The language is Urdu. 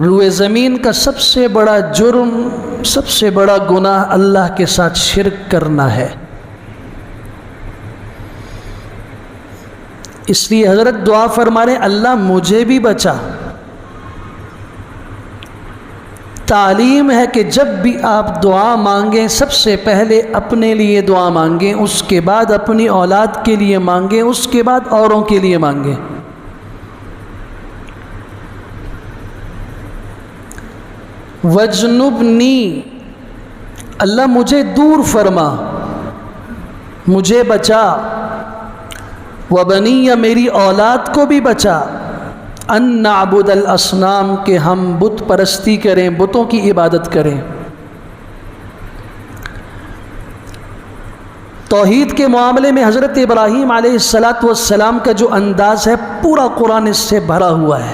روئے زمین کا سب سے بڑا جرم، سب سے بڑا گناہ اللہ کے ساتھ شرک کرنا ہے۔ اس لیے حضرت دعا فرما رہے اللہ مجھے بھی بچا۔ تعلیم ہے کہ جب بھی آپ دعا مانگیں سب سے پہلے اپنے لیے دعا مانگیں، اس کے بعد اپنی اولاد کے لیے مانگیں، اس کے بعد اوروں کے لیے مانگیں۔ وجنبنی، اللہ مجھے دور فرما، مجھے بچا، وبنی، میری اولاد کو بھی بچا، ان نعبد الاصنام، کہ ہم بت پرستی کریں، بتوں کی عبادت کریں۔ توحید کے معاملے میں حضرت ابراہیم علیہ السلام کا جو انداز ہے پورا قرآن اس سے بھرا ہوا ہے۔